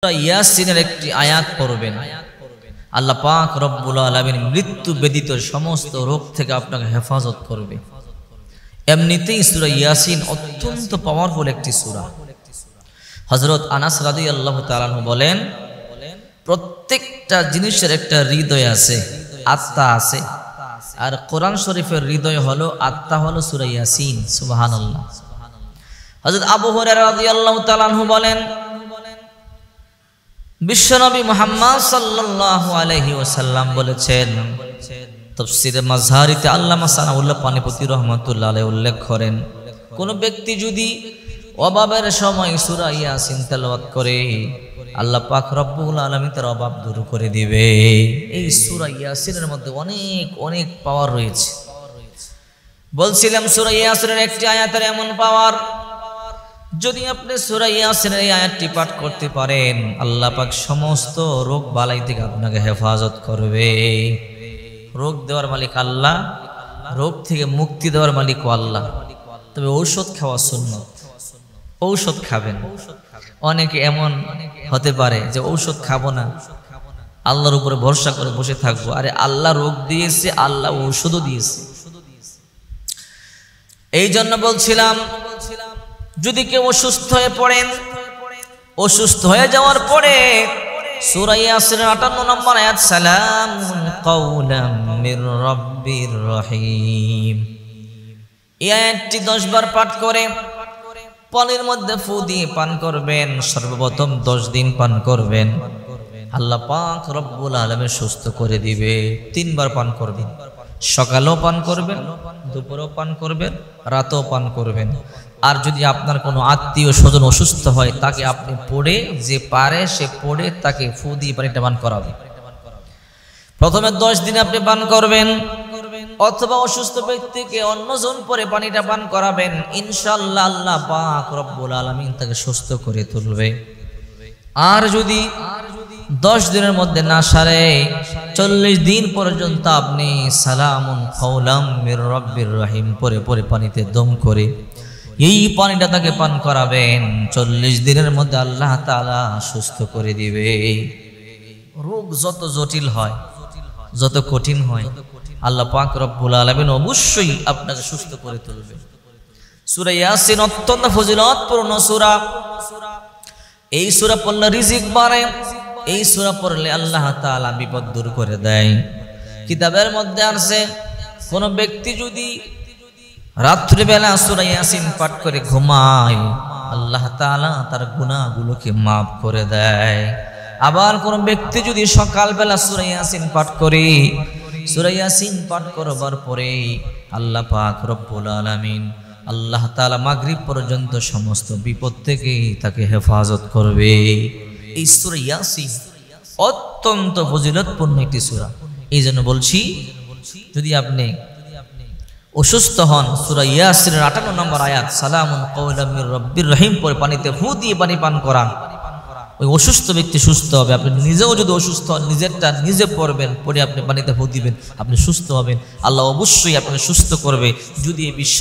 সূরা ইয়াসিনের একটি আয়াত পড়বেন, আল্লাহ পাক রব্বুল আলামিন মৃত্যু ব্যতীত সমস্ত রোগ থেকে আপনাকে হেফাজত করবে। এমনিতেই সূরা ইয়াসিন অত্যন্ত পাওয়ারফুল একটি সূরা। হযরত আনাস রাদিয়াল্লাহু তাআলা আনহু বলেন, প্রত্যেকটা জিনিসের একটা হৃদয় আছে, আত্মা আছে, আর কোরআন শরীফের হৃদয় হলো, আত্মা হলো সূরা ইয়াসিন। সুবহানাল্লাহ। হযরত আবু হুরায়রা রাদিয়াল্লাহু তাআলা আনহু বলেন, বিশ্বনবী মুহাম্মদ সাল্লাল্লাহু আলাইহি ওয়াসাল্লাম বলেছেন, তাফসীরে মাযহারিতে আল্লামা সানাউল্লাহ পানিপতি রাহমাতুল্লাহ আলাইহি উল্লেখ করেন, কোন ব্যক্তি যদি অভাবের সময় সূরা ইয়াসিন তেলাওয়াত করে, আল্লাহ পাক রব্বুল আলামিন তার অভাব দূর করে দিবে। এই সূরা ইয়াসিনের মধ্যে অনেক অনেক পাওয়ার রয়েছে। বলছিলাম সূরা ইয়াসিনের একটি আয়াতের এমন পাওয়ার, যদি আপনি সূরা ইয়াসিনের এই আয়াতটি পাঠ করতে পারেন, আল্লাহ পাক সমস্ত রোগ বালাই থেকে আপনাকে হেফাজত করবে। রোগ দেওয়ার মালিক আল্লাহ, রোগ থেকে মুক্তি দেওয়ার মালিক আল্লাহ। তবে ঔষধ খাওয়া সুন্নাত, ঔষধ খাবেন। অনেকে এমন হতে পারে যে ঔষধ খাবো না, আল্লাহর উপরে ভরসা করে বসে থাকবো। আরে আল্লাহ রোগ দিয়েছে, আল্লাহ ঔষধও দিয়েছে। এই জন্য বলছিলাম, যদি কেউ অসুস্থ হয়ে পড়েন, অসুস্থ হয়ে যাওয়ার পরে সূরা ইয়াসিনের ৫৮ নম্বর আয়াত, সালামুন কাওলাম মির রাব্বির রহিম, এই আয়াতটি ১০ বার পাঠ করে পানির মধ্যে ফু দিয়ে পান করবেন। সর্বপ্রথম ১০ দিন পান করবেন, আল্লাহ পাক রব্বুল আলামিন সুস্থ করে দিবে। ৩ বার পান করবেন, সকালেও পান করবেন, দুপুরেও পান করবেন, রাতেও পান করবেন। আর যদি আপনার কোনো আত্মীয় স্বজন অসুস্থ হয়, তাকে আপনি পড়ে, যে পারে সে পড়ে তাকে ফু দিয়ে পানিটা পান করাবে। প্রথমে ১০ দিন আপনি পান করবেন, অথবা অসুস্থ ব্যক্তিকে অন্যজন পরে পানিটা পান করাবেন। ইনশাআল্লাহ আল্লাহ পাক রব্বুল আলামিন তাকে সুস্থ করে তুলবে। আর যদি ১০ দিনের মধ্যে না সারে, ৪০ দিন পর্যন্ত আপনি সালামুন কাওলাম মির রাব্বির রহিম পরে পরে পানিতে দম করে এই পানিটা তাকে পান করাবেন। ৪০ দিনের মধ্যে আল্লাহ তাআলা সুস্থ করে দিবে। রোগ যত জটিল হয়, যত কঠিন হয়, আল্লাহ পাক রব্বুল আলামিন অবশ্যই আপনাকে সুস্থ করে তুলবে। সূরা ইয়াসিন অত্যন্ত ফজিলতপূর্ণ সূরা। এই সূরা পড়লে রিজিক বাড়ে, এই সূরা পড়লে আল্লাহ তাআলা বিপদ দূর করে দেয়। কিতাবের মধ্যে আছে, কোন ব্যক্তি যদি রাত্রিবেলা সূরা ইয়াসিন পাঠ করে ঘুমায়, আল্লাহ তাআলা তার গুনাহগুলোকে মাফ করে দেয়। আবার কোন ব্যক্তি যদি সকালবেলা সূরা ইয়াসিন পাঠ করে, সূরা ইয়াসিন পাঠ করবার পরে আল্লাহ পাক রব্বুল আলামিন, আল্লাহ তাআলা মাগরিব পর্যন্ত সমস্ত বিপদ থেকে তাকে হেফাজত করবে। এই সূরা ইয়াসিন অত্যন্ত ফজিলতপূর্ণ একটি সূরা। এই জন্য বলছি, যদি আপনি অসুস্থ হন, সূরা ইয়াসিনের ৫৮ নম্বর আয়াত, সালামুন কাওলাম মির রাব্বির রহিম পরে পানিতে ফু দিয়ে পানি পান করান, ওই অসুস্থ ব্যক্তি সুস্থ হবে। আপনি নিজেও যদি অসুস্থ হন, নিজেরটা নিজে পড়বেন, পরে আপনি পানিতে ফু দিবেন, আপনি সুস্থ হবেন। আল্লাহ অবশ্যই আপনাকে সুস্থ করবে, যদি এই বিশ্বাস